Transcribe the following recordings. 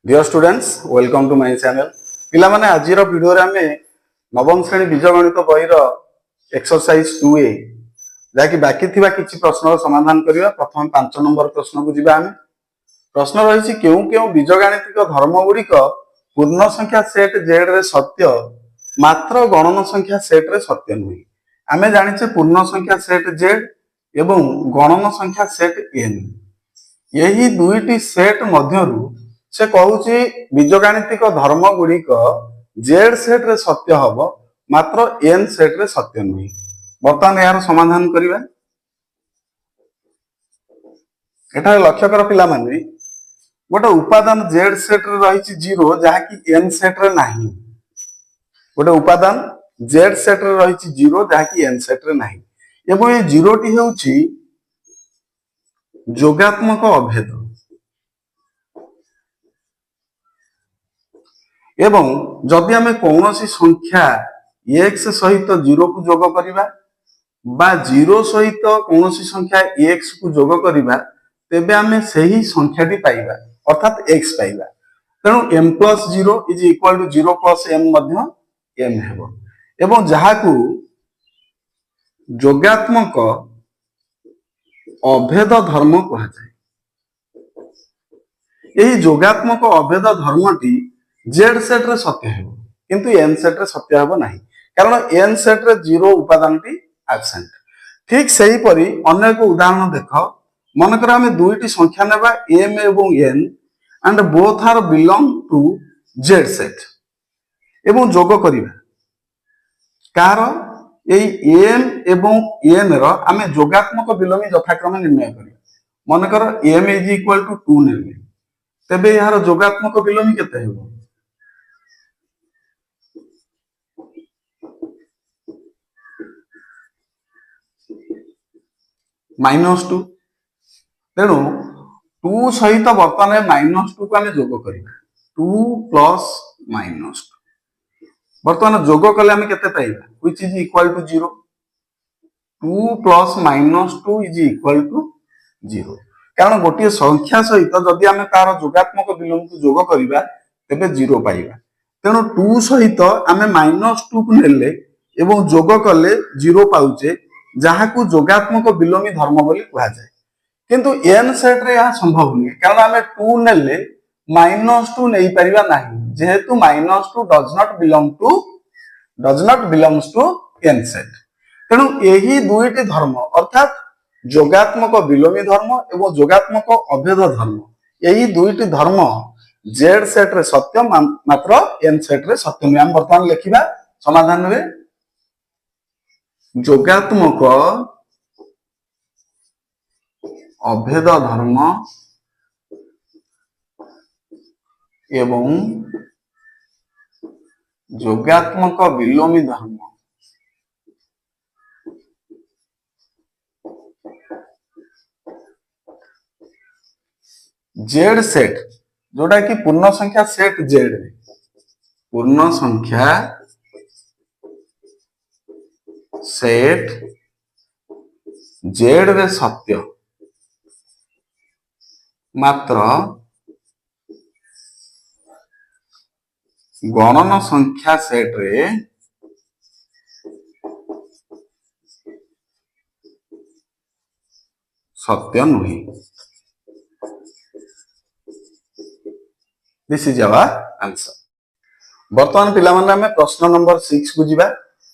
Dear students welcome to my channel पिला माने आजिर video रे हमें नवम श्रेणी बीजगणित बही रो एक्सरसाइज 2a जाकि बाकी थिबा किछि प्रश्न समाधान करिवा। प्रथम 5 नंबर प्रश्न को जिबा हमें। प्रश्न रहिछि केउ केउ बीजगणितिक धर्म गुड़िक पूर्ण संख्या सेट जेड रे सत्य मात्र गणन संख्या सेट रे सत्य नुहे। आमे जानिछे पूर्ण संख्या सेट जेड एवं गणन संख्या सेट एन यही दुईटी सेट मध्यरु से कहूची बीजगणितिक धर्म गुड़िक जेड सेट रे सत्य हब मात्र एन सेट रे सत्य नुहे। बर्तमान यार समाधान करिवा। एटा लक्ष्य कर पिला माने गोटे उपादान जेड सेट रे रहिछि 0 जहा कि एन सेट रे नाही। गोटे उपादान जेड सेट रे रहिछि 0 जहा कि एन सेट रे नाही एवं ए 0 टी हेउछि जोगात्मक अभेद एवं जदि आमे कौनसी संख्या x सहित 0 को जोग करिबा बा 0 सहित कौनसी संख्या x को जोग करिबा तेबे आमे सही संख्याटी पाइबा अर्थात x पाइबा। तेणु m + 0 is equal to 0 + m मध्य m हेबो एवं जहाकू जोगात्मक अभेद धर्म कहा जाय। यही जोगात्मक अभेद धर्मटी जेड सेट रे सत्य हेबो किंतु एन सेट रे सत्य हेबो नाही कारण एन सेट रे 0 उपादानटी एब्सेंट। ठीक सही परी अन्य एक उदाहरण देख। मनकर आमे दुईटी संख्या नेबा m एवं n and both are belong to Z set एवं जोग करिबा कार एई m एवं n रो आमे जोगात्मक बिलोमी यथाक्रम निर्णय करिबा। मनकर m = 2 नेबे तेबे यार जोगात्मक बिलोमी केते हेबो -2। तेणु 2 सहित बर्तमान -2 को आमे जोग करिबा 2 + -2 बर्तमान जोग कले आमे केते पाइबा which is equal to 0। 2 + -2 is equal to 0 कारण गोटे संख्या सहित जदि आमे तार जोगात्मक बिलोम को जोग करिबा तेबे 0 पाइबा। तेणु 2 सहित आमे -2 को नेले एवं जोग कले 0 पाउचे जहाकू जोगात्मक बिलोमी धर्म बोली कहा जाय। किंतु n सेट रे यह संभव नहीं कारण आमे 2 नेले -2 नहीं परिबा नाही जेहेतु -2 does not belongs to n set. तेणु यही दुईटी धर्म अर्थात जोगात्मक बिलोमी धर्म एवं जोगात्मक अभेद धर्म यही दुईटी धर्म जेड सेट रे सत्य मात्र n सेट रे सत्य नहीं। हम वर्तमान लिखिबा समाधान रे जोगात्मक अभेद धर्म एवं जोगात्मक बिलोमी धर्म जेड सेट जोटा कि पूर्ण संख्या सेट जेड रे पूर्ण संख्या सेट जेड रे सत्य मात्र गणन संख्या सेट रे सत्य नुहे। This is our answer. वर्तमान पिला माने हमें प्रश्न नंबर 6 को जिबा।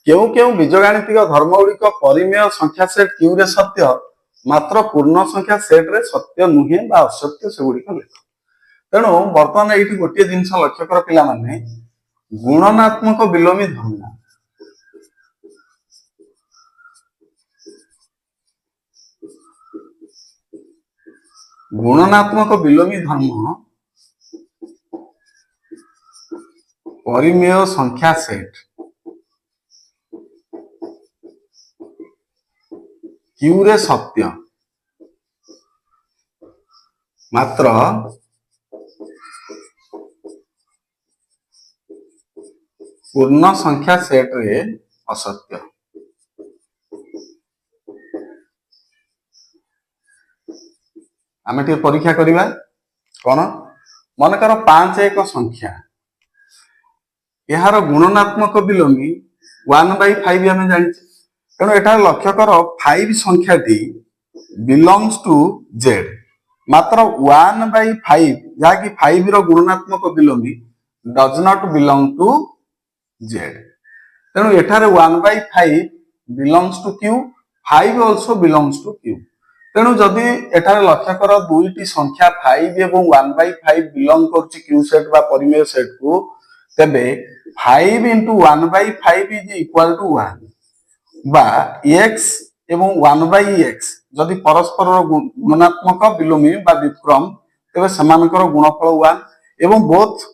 केउ केउ बीजगणितिक धर्म गुड़िक परिमेय संख्या सेट क्यू रे सत्य मात्र पूर्ण संख्या सेट रे सत्य नुहे बा असत्य से गुड़िक लेख। तेणु वर्तमान एठी गोटे जिंस लक्ष्य कर पिला माने गुणनात्मक बिलोमी धर्म गुणनात्मक बिलोमी धर्म परिमेय संख्या सेट क्यू रे सत्य मात्र पूर्ण संख्या सेट रे असत्य। आमे टे परीक्षा करिबा कोन मनकर 5 एक संख्या यार गुणनात्मक बिलोमी 1/5 आम जानी तेणु एठार लक्ष्य कर 5 संख्याटी बिलोंग्स टू जेड मात्र 1/5 जहाँकि 5 रो गुणनात्मक बिलोमी does not belong to Z तेणु एठारे 1/5 belongs to Q 5 also belongs to Q तेणु जदि एठारे लक्ष्य कर दुईटी संख्या 5 एवं 1/5 बिलोंग कर क्यू सेट बा परिमेय सेट को तेबे 5 into 1/5 is equal to 1 बा x एवं 1/x जदि परस्पर गुणात्मक बिलोमी बा व्युत्क्रम तेबे समानकर गुणफल 1 एवं both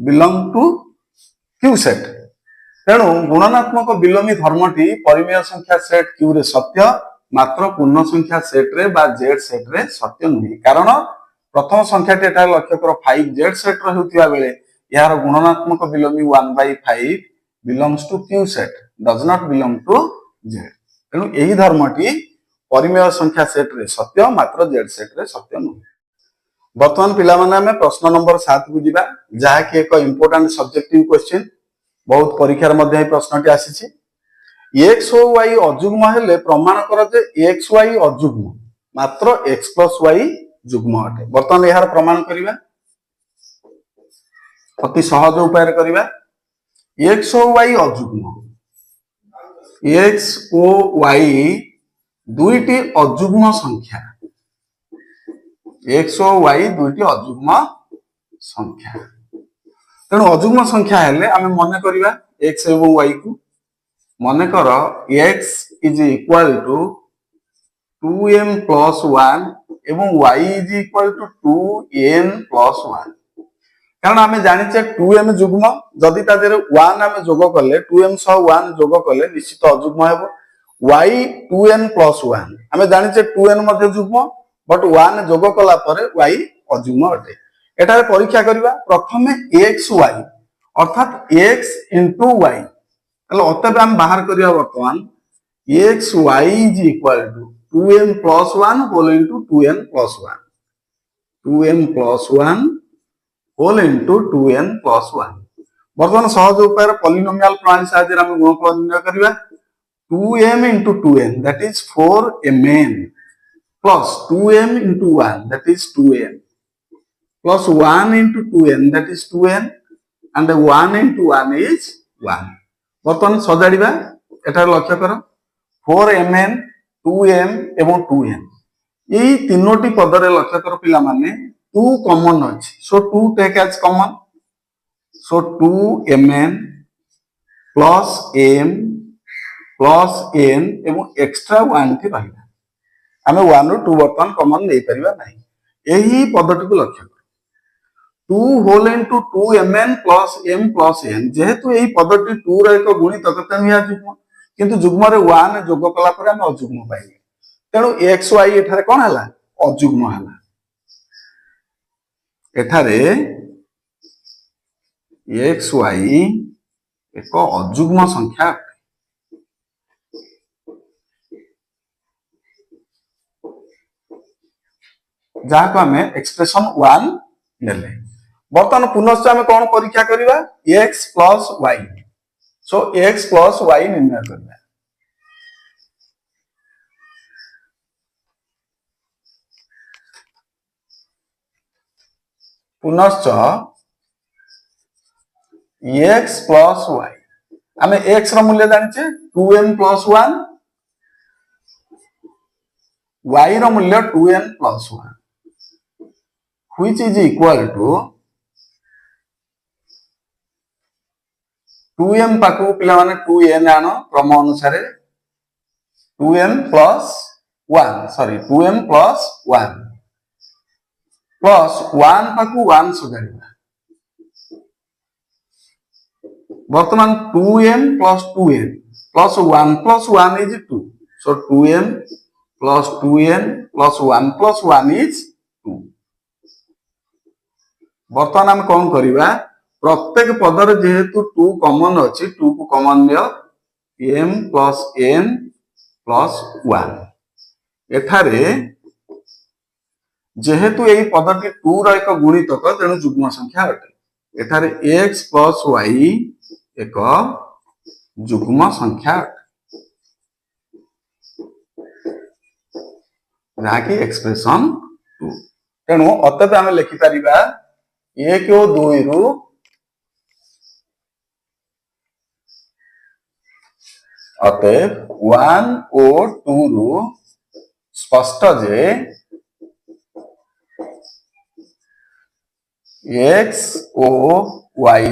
belong to Q set तेणु गुणनात्मक बिलोमी धर्मटी परिमेय संख्या सेट क्यू रे सत्य मात्र पूर्ण संख्या सेट रे बा जेड सेट रे सत्य नुहे कारण प्रथम संख्याटी एटा लक्ष्य कर 5 जेड सेट रो होतिबा बेले यार गुणनात्मक बिलोमी 1/5 belongs to Q set does not belong to Z तेणु यही धर्मटी परिमेय संख्या सेट रे सत्य मात्र जेड सेट रे सत्य नुहे। वर्तमान पिला माने हमें प्रश्न नंबर 7 को जिबा जहा कि एक इंपोर्टेंट सब्जेक्टिव क्वेश्चन बहुत परीक्षा मध्ये प्रश्नटी आसीछि एक्स और वाई अजुग्म हेले प्रमाण कर जे एक्स वाई अजुग्म मात्र एक्स प्लस वाई जुग्म अटे वर्तमान यार प्रमाण करिबा अति सहज उपाय करिबा एक्स और वाई अजुग्म एक्स ओ वाई दुईटी अजुग्म संख्या एक्स और वाई दुईटी अजुग्म संख्या तेणु अजुग्म संख्या हेले आमे मने करिबा एक्स एवं वाई को मने कर x is equal to 2m plus 1 एवं y is equal to 2n plus 1 कारण आमे जानिचे 2m जुग्म जदि ता देरे 1 आमे जोग करले 2m सह 1 जोग करले निश्चित अजुग्म हेबो y 2n प्लस 1 आमे जानिचे 2n मध्ये जुग्म बट 1 जोग कला परे y अजुग्म अटे एटारे परीक्षा करिबा प्रथमे xy अर्थात x into y अतः हम बाहर करिया वर्तमान X Y is equal to 2m plus 1 whole into 2n plus 1 2m plus 1 whole into 2n plus 1 वर्तमान सहज उपाय पॉलिनोमियल प्रणाली साहाय्य हम गुणफल निर्णय करिबा 2m into 2n that is 4mn plus 2m into 1 that is 2n plus 1 into 2n that is 2n and 1 into 1 is 1 वर्तमान सजाड़िबा एटार लक्ष्य कर 4mn 2m एवं 2n यही तीनोटी पद रे लक्ष्य कर पिला माने 2 कॉमन अछि so 2 take as common so 2mn plus m plus n एवं एक्स्ट्रा 1 टी रहिला आमे 1 रो 2 वर्तमान कॉमन नै परिबा नाही यही पदटी को लक्ष्य 2 whole into 2mn plus m plus n जेहेतु यही पदटी 2 रो एक गुणित तेणु या जुग्म किंतु जुग्म रे 1 जोग कला पर हम अजुग्म पाइले तेणु x y एठारे कोन हला अजुग्म हला एठारे x y एक अजुग्म संख्या जहाँ को हमें एक्सप्रेशन 1 नेले बर्तमान पुनश्च आम कौन परीक्षा करिबा x प्लस y सो x प्लस y निर्णय करिबा पुनश्च x प्लस y आम x रो मूल्य जानिचे 2m प्लस 1 y रो मूल्य 2n plus 1 which is equal to 2m पाकु पिला माने 2n आनो क्रम अनुसार 2m plus 1 sorry 2m plus 1 plus 1 पाकु 1 सजाड़िबा वर्तमान 2m plus 2n plus 1 plus 1 is 2 so 2m plus 2n plus 1 plus 1 is 2 वर्तमान हम कौन करिबा प्रत्येक पदर जेहेतु 2 कॉमन अछि 2 को कॉमन लियो m प्लस n प्लस 1 एठारे जेहेतु यही पदटी 2 ର ଏକ ଗୁଣିତକ ତେଣୁ ଯୁଗ୍ମ ସଂଖ୍ୟା ଅଟେ। ଏଠାରେ x ପ୍ଲସ୍ y ଏକ ଯୁଗ୍ମ ସଂଖ୍ୟା ଅଟେ, ଯାହାକି ଏକ୍ସପ୍ରେସନ 2। ତେଣୁ ଅତଏବ ଆମେ ଲେଖିପାରିବା 1 ଓ 2 ରୁ ଅତଏବ 1 ଓ 2 ରୁ ସ୍ପଷ୍ଟ ଯେ x ଓ y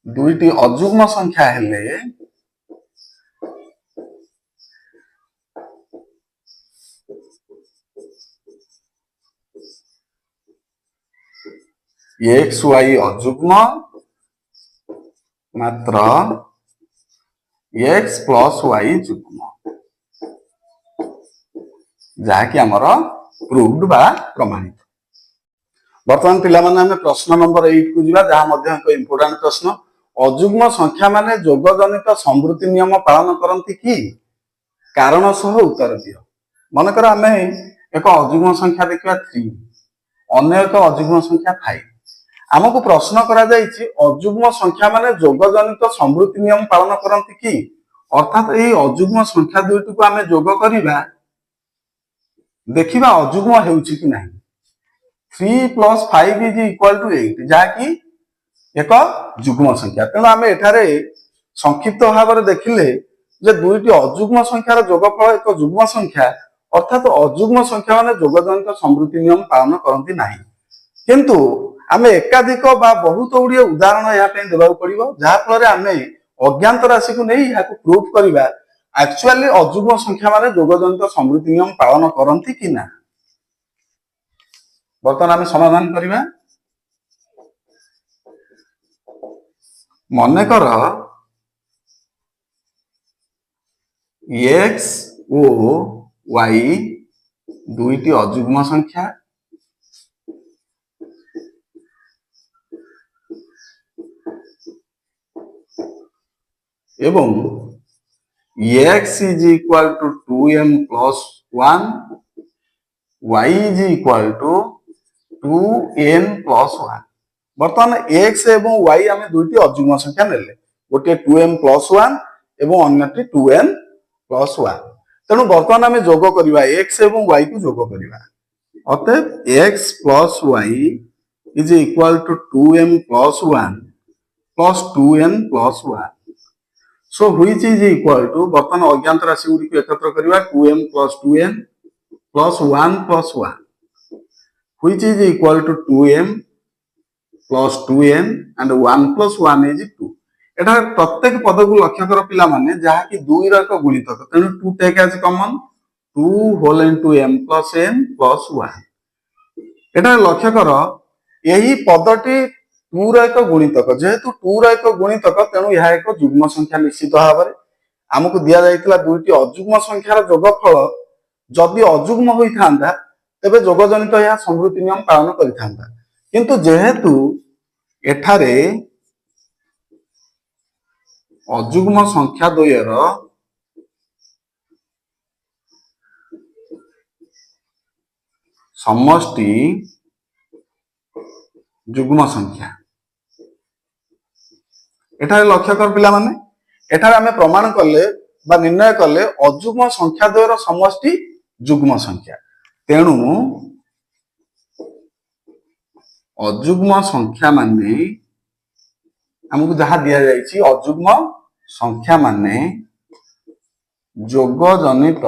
ଦୁଇଟି ଅଯୁଗ୍ମ ସଂଖ୍ୟା ହେଲେ x y ଅଯୁଗ୍ମ ମାତ୍ର x ପ୍ଲସ୍ y ଯୁଗ୍ମ, ଯାହାକି ଆମର ପ୍ରୁଭଡ ବା ପ୍ରମାଣିତ। ବର୍ତ୍ତମାନ ପିଲାମାନେ ଆମେ ପ୍ରଶ୍ନ ନମ୍ବର 8 କୁ ଯିବା, ଯାହା ମଧ୍ୟ ଏକ ଇମ୍ପୋର୍ଟାଣ୍ଟ ପ୍ରଶ୍ନ। ଅଯୁଗ୍ମ ସଂଖ୍ୟା ମାନେ ଯୋଗ ଜନିତ ସମୃଦ୍ଧି ନିୟମ ପାଳନ କରନ୍ତି କି? କାରଣ ସହ ଉତ୍ତର ଦିଅ। ମନେକର ଆମେ ଏକ ଅଯୁଗ୍ମ ସଂଖ୍ୟା ଦେଖିବା 3, ଅନ୍ୟ ଏକ ଅଯୁଗ୍ମ ସଂଖ୍ୟା 5। ଆମକୁ ପ୍ରଶ୍ନ କରାଯାଇଛି ଅଯୁଗ୍ମ ସଂଖ୍ୟା ମାନେ ଯୋଗ ଜନିତ ସମୃଦ୍ଧି ନିୟମ ପାଳନ କରନ୍ତି କି? ଅର୍ଥାତ ଏହି ଅଯୁଗ୍ମ ସଂଖ୍ୟା ଦୁଇଟିକୁ ଆମେ ଯୋଗ କରିବା, ଦେଖିବା ଅଯୁଗ୍ମ ହେଉଛି କି ନାହିଁ। 3 ପ୍ଲସ୍ 5 ଇଜ ଇକ୍ୱାଲ ଟୁ 8, ଯାହାକି ଏକ ଯୁଗ୍ମ ସଂଖ୍ୟା। ତେଣୁ ଆମେ ଏଠାରେ ସଂକ୍ଷିପ୍ତ ଭାବରେ ଦେଖିଲେ ଯେ ଦୁଇଟି ଅଯୁଗ୍ମ ସଂଖ୍ୟାର ଯୋଗଫଳ ଏକ ଯୁଗ୍ମ ସଂଖ୍ୟା, ଅର୍ଥାତ ଅଯୁଗ୍ମ ସଂଖ୍ୟା ମାନେ ଯୋଗଜନିତ ସମୃଦ୍ଧି ନିୟମ ପାଳନ କରନ୍ତି ନାହିଁ। କିନ୍ତୁ ଆମେ ଏକାଧିକ ବା ବହୁତ ଗୁଡ଼ିଏ ଉଦାହରଣ ଏହା ପାଇଁ ଦେବାକୁ ପଡିବ, ଯାହା ଫଳରେ ଆମେ ଅଜ୍ଞାତ ରାଶିକୁ ନେଇ ଏହାକୁ ପ୍ରୁଭ କରିବା ଆକ୍ଚୁଆଲି ଅଯୁଗ୍ମ ସଂଖ୍ୟା ମାନେ ଯୋଗଜନିତ ସମୃଦ୍ଧି ନିୟମ ପାଳନ କରନ୍ତି କି ନା। ବର୍ତ୍ତମାନ ଆମେ ସମାଧାନ କରିବା। ମନେକର x ଓ y ଦୁଇଟି ଅଯୁଗ୍ମ ସଂଖ୍ୟା ଏବଂ x is equal to 2m plus 1, y is equal to 2n plus 1। ବର୍ତ୍ତମାନ x ଏବଂ y ଆମେ ଦୁଇଟି ଅଯୁଗ୍ମ ସଂଖ୍ୟା ନେଲେ, ଗୋଟିଏ 2m plus 1 ଏବଂ ଅନ୍ୟଟି 2n plus 1। ତେଣୁ ବର୍ତ୍ତମାନ ଆମେ ଯୋଗ କରିବା, x ଏବଂ y କୁ ଯୋଗ କରିବା। ଅତଏବ x plus y is equal to 2m plus 1 plus 2n plus 1। So which is equal to, ବର୍ତ୍ତମାନ ଅଜ୍ଞାତ ରାଶି ଗୁଡ଼ିକୁ ଏକତ୍ର କରିବା, 2m plus 2n plus 1 plus 1, which is equal to 2m plus 2n and 1 plus 1 is 2। ଏଠାରେ ପ୍ରତ୍ୟେକ ପଦକୁ ଲକ୍ଷ୍ୟ କର ପିଲାମାନେ, ଯାହାକି 2 ର ଏକ ଗୁଣିତକ, ତେଣୁ 2 take as common, 2 whole into m plus n plus 1। ଏଠାରେ ଲକ୍ଷ୍ୟ କର ଏହି ପଦଟି 2 ର ଏକ ଗୁଣିତକ, ଯେହେତୁ 2 ର ଏକ ଗୁଣିତକ ତେଣୁ ଏହା ଏକ ଯୁଗ୍ମ ସଂଖ୍ୟା ନିଶ୍ଚିତ ଭାବରେ। ଆମକୁ ଦିଆଯାଇଥିଲା ଦୁଇଟି ଅଯୁଗ୍ମ ସଂଖ୍ୟାର ଯୋଗଫଳ ଯଦି ଅଯୁଗ୍ମ ହୋଇଥାନ୍ତା ତେବେ ଯୋଗଜନିତ ଏହା ସମୃଦ୍ଧି ନିୟମ ପାଳନ କରିଥାନ୍ତା। କିନ୍ତୁ ଯେହେତୁ ଏଠାରେ ଅଯୁଗ୍ମ ସଂଖ୍ୟା ଦ୍ୱୟର ସମଷ୍ଟି ଯୁଗ୍ମ ସଂଖ୍ୟା, ଏଠାରେ ଲକ୍ଷ୍ୟ କର ପିଲାମାନେ, ଏଠାରେ ଆମେ ପ୍ରମାଣ କଲେ ବା ନିର୍ଣ୍ଣୟ କଲେ ଅଯୁଗ୍ମ ସଂଖ୍ୟା ଦ୍ୱୟର ସମଷ୍ଟି ଯୁଗ୍ମ ସଂଖ୍ୟା। ତେଣୁ ଅଯୁଗ୍ମ ସଂଖ୍ୟା ମାନେ ଆମକୁ ଯାହା ଦିଆଯାଇଛି, ଅଯୁଗ୍ମ ସଂଖ୍ୟା ମାନେ ଯୋଗ ଜନିତ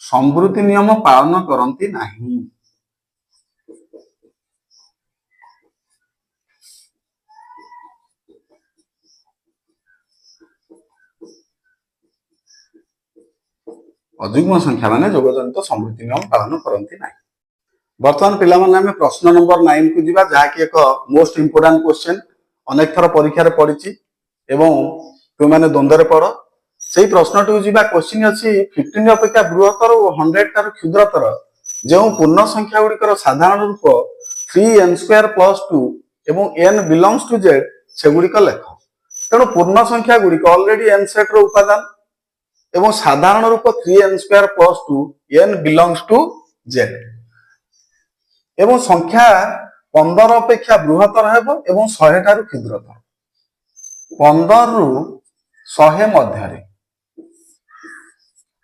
ସମୃଦ୍ଧି ନିୟମ ପାଳନ କରନ୍ତି ନାହିଁ। ଅଯୁଗ୍ମ ସଂଖ୍ୟା ମାନେ ଯୋଗଜନିତ ସମୃଦ୍ଧି ନିୟମ ପାଳନ କରନ୍ତି ନାହିଁ। ବର୍ତ୍ତମାନ ପିଲାମାନେ ଆମେ ପ୍ରଶ୍ନ ନମ୍ବର 9 କୁ ଯିବା, ଯାହାକି ଏକ ମୋଷ୍ଟ ଇମ୍ପୋର୍ଟାଣ୍ଟ କ୍ୱେଶ୍ଚନ, ଅନେକ ଥର ପରୀକ୍ଷାରେ ପଡିଛି ଏବଂ ତୁମେମାନେ ଦ୍ୱନ୍ଦ୍ୱରେ ପଡ। ସେଇ ପ୍ରଶ୍ନଟିକୁ ଯିବା। କ୍ୱେଶ୍ଚନ ଅଛି 15 ଅପେକ୍ଷା ବୃହତ୍ତର ଓ 100 ଠାରୁ କ୍ଷୁଦ୍ରତର ଯେଉଁ ପୂର୍ଣ୍ଣ ସଂଖ୍ୟା ଗୁଡ଼ିକର ସାଧାରଣ ରୂପ 3n² plus 2 ଏବଂ n belongs to z ସେଗୁଡ଼ିକ ଲେଖ। ତେଣୁ ପୂର୍ଣ୍ଣ ସଂଖ୍ୟା ଗୁଡ଼ିକ ଅଲରେଡି n ସେଟ ର ଉପାଦାନ, एवं साधारण रूप 3n square plus 2 n belongs to z एवं संख्या 15 अपेक्षा बृहत्तर हेबो एवं 100 ठारू क्षुद्रतर 15 रु 100 मध्य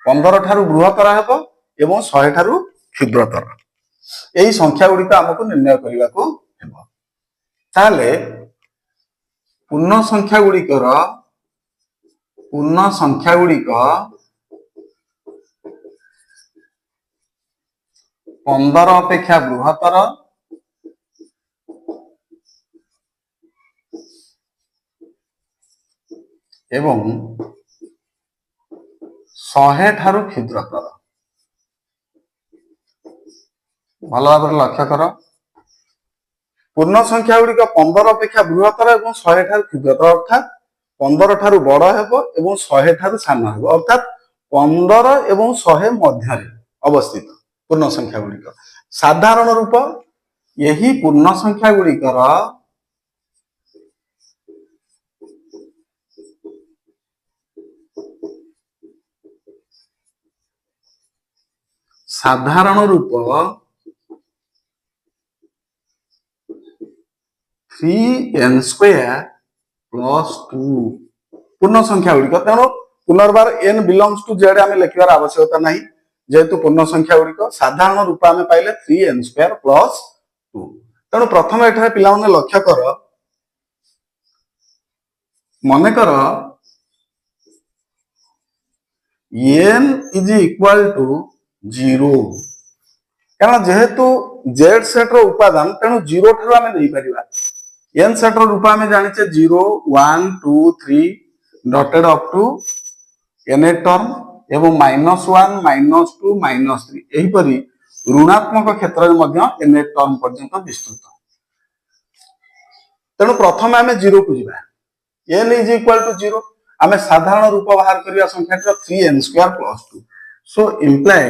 15 ठारू बृहत्तर हेबो एवं 100 ठारू क्षुद्रतर यही संख्या गुड़िक आमको निर्णय करने को हेबो ताले पूर्ण संख्या गुड़िक 15 अपेक्षा बृहत्तर एवं 100 ठारू क्षुद्रतर भल भाव लक्ष्य कर पूर्ण संख्या गुड़िक 15 अपेक्षा बृहत्तर एवं 100 ठारू क्षुद्रतर अर्थात 15 ठारू बड़ हेबो एवं 100 ठारू सान हेबो अर्थात 15 एवं 100 मध्य अवस्थित पूर्ण संख्या गुड़िक साधारण रूप यही पूर्ण संख्या गुड़िकर साधारण रूप 3n स्क्वायर प्लस 2 पूर्ण संख्या गुड़िक तेणु पुनर्बार n बिलोंग्स टू जेड आम लिखार आवश्यकता नहीं जेहेतु पूर्ण संख्या गुड़िक साधारण रूप आम पाइले 3n स्क्वायर प्लस 2 तेणु प्रथम एठारे पिला माने लक्ष्य कर मन कर n इज इक्वल टू 0 कारण जेहेतु जेड सेट रो उपादान तेणु 0 ठारू आम नहीं परिबा n सेट रो रूप आम जानिचे 0 1 2 3 dotted up to n term एवं -1 -2 -3 एहीपरि ऋणात्मक क्षेत्र में n टर्म पर्यंत विस्तृत तेणु प्रथम आम 0 को जीवा n इज इक्वल टू 0 आम साधारण रूप बाहर करवा संख्या 3n square plus 2 so imply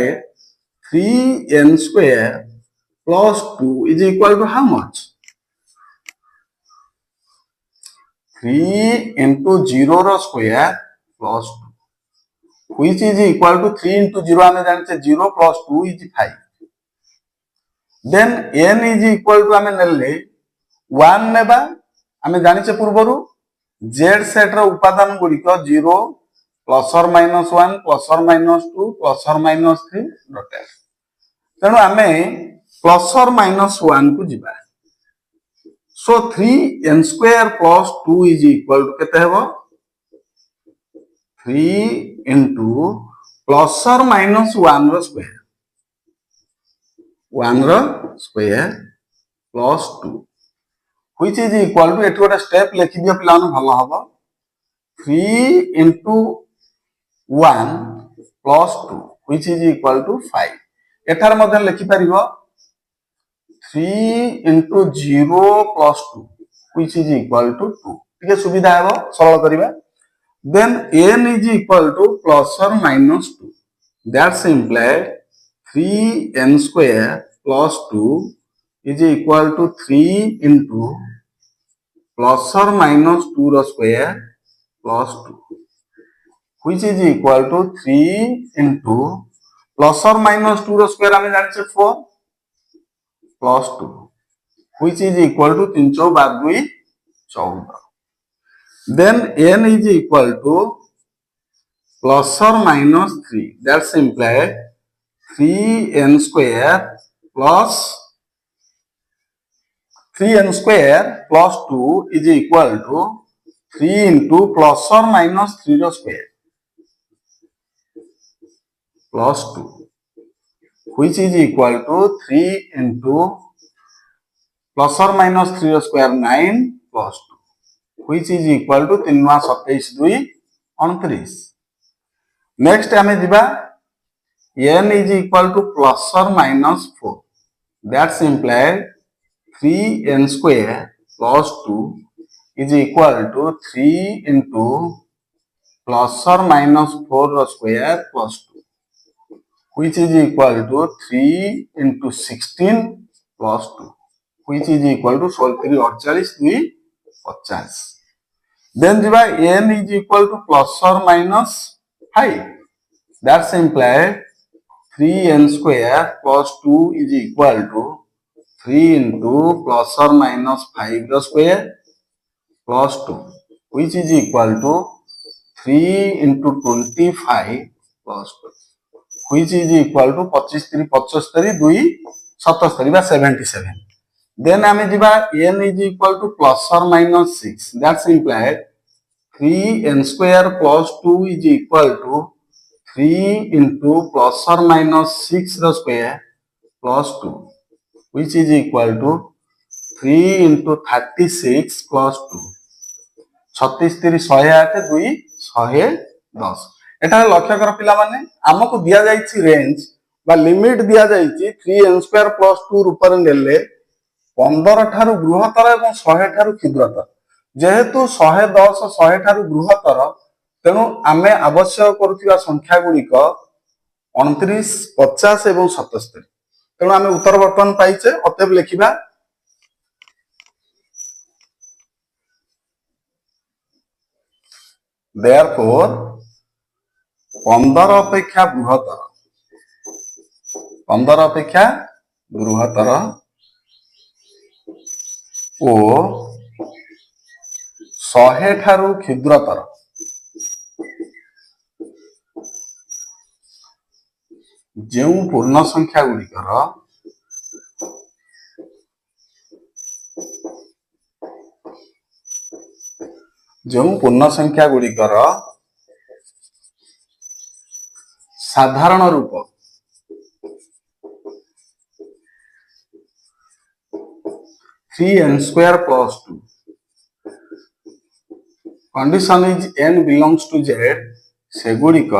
3n square plus 2 is equal to how much 3 into 0 रो square plus 2 which is equal to 3 into 0 आमे जानते 0 plus 2 is 5 then n is equal to आमे नेले 1 नेबा आमे जानिचे पूर्वरु z सेट रो उपादान गुडी को 0 plus or minus 1 plus or minus 2 plus or minus 3 dotted तेणु आमे plus or minus 1 को जिबा so 3n square plus 2 is equal to केते हेबो 3 into plus or minus 1 रो स्क्वायर 1 रो square plus 2 which is equal to एठी गोटे स्टेप लिखि दियो पिलान भलो हबो 3 into 1 plus 2 which is equal to 5 एठार मध्य लिखि परिबो 3 into 0 plus 2 which is equal to 2 ठीक है सुविधा हेबो सरल करिबा then n is equal to plus or minus 2 that's imply 3n square plus 2 is equal to 3 into plus or minus 2 row square plus 2 which is equal to 3 into plus or minus 2 row square हमें जानिछे 4 plus 2 which is equal to 3 4 12 14 then n is equal to plus or minus 3 that's imply 3n square plus 2 is equal to 3 into plus or minus 3 row square plus 2 which is equal to 3 into plus or minus 3 row square 9 plus 2 which is equal to 3 मा 27 2 29 next हमें दिबा n is equal to plus or minus 4 that's implied 3n square plus 2 is equal to 3 into plus or minus 4 row square plus 2 which is equal to 3 into 16 plus 2 which is equal to 3 48 2 50 then divided n is equal to plus or minus 5 That's implied 3n square plus 2 is equal to 3 into plus or minus 5 the square plus 2, which is equal to 3 into 25 plus 2, which is equal to 25 3 75 2 77 বা 77. Then ଆମେ ଯିବା n is equal to plus or minus 6. That's implied 3n square plus 2 is equal to 3 into plus or minus 6 the square plus 2, which is equal to 3 into 36 plus 2. 36 3 108 2 110. ଏଠାରେ ଲକ୍ଷ୍ୟ କର ପିଲାମାନେ ଆମକୁ ଦିଆଯାଇଛି range ବା ଲିମିଟ ଦିଆଯାଇଛି 3n ସ୍କୋୟାର ପ୍ଲସ୍ 2 ରୂପରେ ନେଲେ 15 ଠାରୁ ବୃହତ୍ତର ଏବଂ 100 ଠାରୁ କ୍ଷୁଦ୍ରତର। ଯେହେତୁ 110 100 ଠାରୁ ବୃହତ୍ତର ତେଣୁ ଆମେ ଆବଶ୍ୟକ କରୁଥିବା ସଂଖ୍ୟା ଗୁଡ଼ିକ 29 50 ଏବଂ 77। ତେଣୁ ଆମେ ଉତ୍ତର ବର୍ତ୍ତମାନ ପାଇଛେ। ଅତଏବ ଲେଖିବା therefore 15 ଅପେକ୍ଷା ବୃହତ୍ତର ଓ 100 ଠାରୁ କ୍ଷୁଦ୍ରତର ଯେଉଁ ପୂର୍ଣ୍ଣ ସଂଖ୍ୟା ଗୁଡ଼ିକର ସାଧାରଣ ରୂପ n square plus 2 condition is n belongs to z ସେଗୁଡ଼ିକ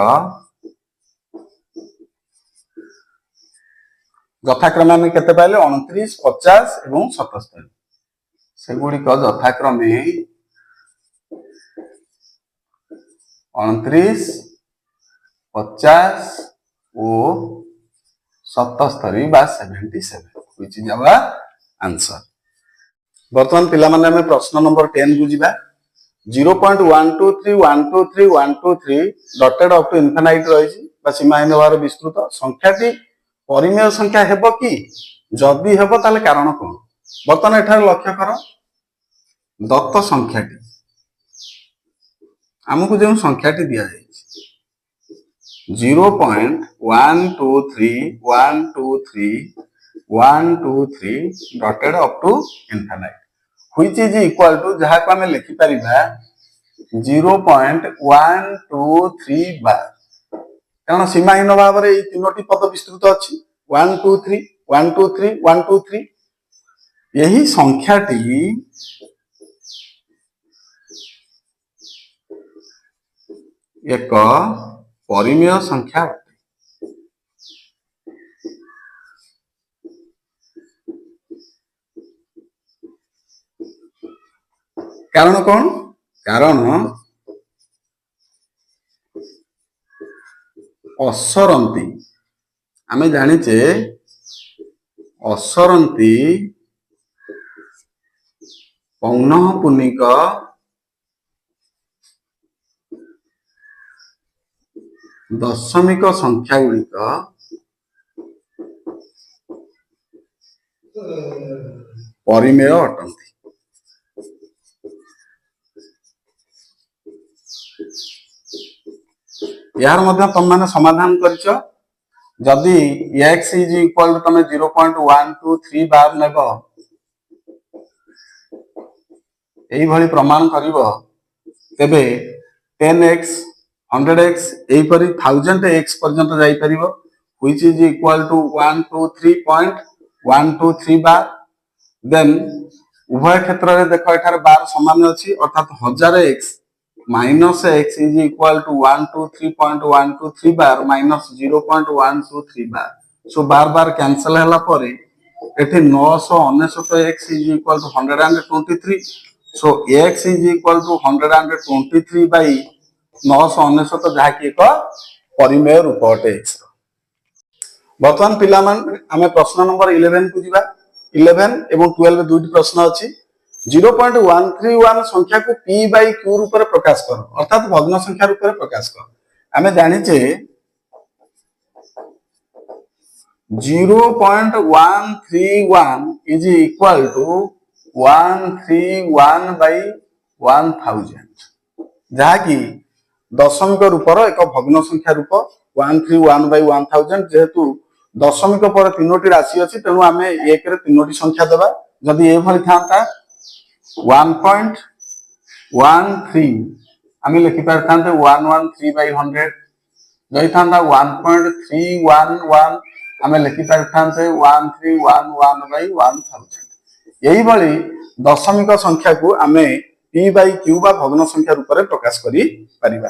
ଯଥାକ୍ରମେ ଆମେ କେତେ ପାଇଲେ 29 50 ଏବଂ 77। ସେଗୁଡ଼ିକ ଯଥାକ୍ରମେ 29 50 ଓ 77 ବା 77, which is our answer। ବର୍ତ୍ତମାନ ପିଲାମାନେ ଆମେ ପ୍ରଶ୍ନ ନମ୍ବର 10 କୁ ଯିବା। 0.123 ଡଟେଡ୍ ଅପ୍ ଟୁ ଇନଫିନାଇଟ୍ ରହିଛି ବା ସୀମାହୀନ ଭାବରେ ବିସ୍ତୃତ। ସଂଖ୍ୟାଟି ପରିମେୟ ସଂଖ୍ୟା ହେବ କି? ଯଦି ହେବ ତାହେଲେ କାରଣ କଣ? ବର୍ତ୍ତମାନ ଏଠାରେ ଲକ୍ଷ୍ୟ କର ଦତ୍ତ ସଂଖ୍ୟାଟି ଆମକୁ ଯେଉଁ ସଂଖ୍ୟାଟି ଦିଆଯାଇଛି 0.123 dotted up to infinite, which is equal to जहां को हमें लिखि परिबा 0.123 बार। कारण सीमाहीन भाव में ये तीनोटी पद विस्तृत अच्छी 1 2 3 1 2 3 1 2 3। यही संख्याटी एक परिमेय संख्या अटे। कारण कौन? कारण असरंती आमे जानिचे असरंती पौनःपुनिक दशमिक संख्या गुड़िक परिमेय अटंती। यार मध्य तुम माने समाधान करिछ। जदि x इज इक्वल टू तमे 0.123 बार नेब एई भली प्रमाण करिवो तेबे 10x 100x एई परि 1000x पर्यंत जाई परिवो, व्हिच इज इक्वल टू 123.123 बार। देन उभय क्षेत्र रे देखो एठार बार समान अछि अर्थात 1000x minus x is equal to 123.123 bar minus 0.123 bar. So bar bar cancel हला परे एठी 999x is equal to 123। So x is equal to 123 by 999 जहा कि एक परिमेय रूप अटे x। वर्तमान पिला मान हमें प्रश्न नंबर 11 को जिबा। 11 एवं 12 दुईटी प्रश्न अछि। 0.131 संख्या को p by q रूप में प्रकाश कर अर्थात भग्न संख्या रूप में प्रकाश कर। आमे जानिचे 0.131 is equal to 131 by 1000 जहाँकि दशमिक रूपर एक भग्न संख्या रूप 131 by 1000 जेहेतु दशमिक पर तीनोटी राशि अच्छी तेणु आम एक तीनोटी संख्या देवा जदि ये था 1.13 आम लिखिपार था 113 by 100 जदि था 1.311 आम लिखिपार था 1311 by 1000 यही भली दशमिक संख्या को आम p by q बा भग्न संख्या रूप में प्रकाश करि परिबा।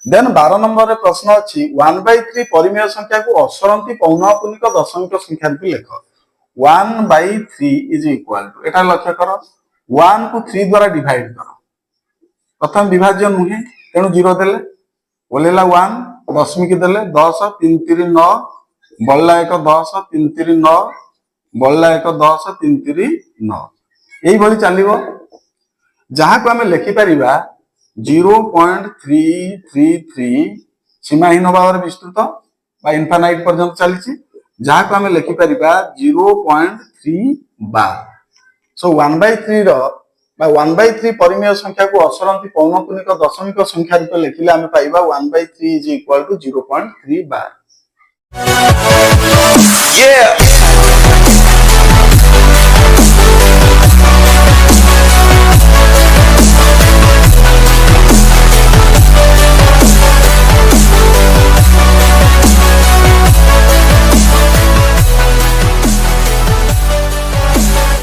देन 12 नंबर रे प्रश्न अछि 1/3 परिमेय संख्या को असरंती पौनःपुनिक दशमिक संख्या रूप लिख 1/3 इज इक्वल टू एटा लक्ष्य कर 1 को 3 द्वारा डिवाइड कर प्रथम विभाज्य नुहे तेणु 0 देले बोलेला 1 दशमिक देले 10 3 3 9 बल्ला 1 10 3 3 9 बल्ला 1 10 3 3 9 यही भली चलिबो जहाँ को आम लिखिपर 0.333 सीमाहीन भाव विस्तृत इनफानाइट पर्यंत चली जहाँ को आम लिखिपर 0.3 बार सो 1/3 परिमेय संख्या को असरंती पौनःपुनिक दशमिक संख्या रूप लिखिले आम पाइबा 1/3 इज इक्वल टू 0.3 बार।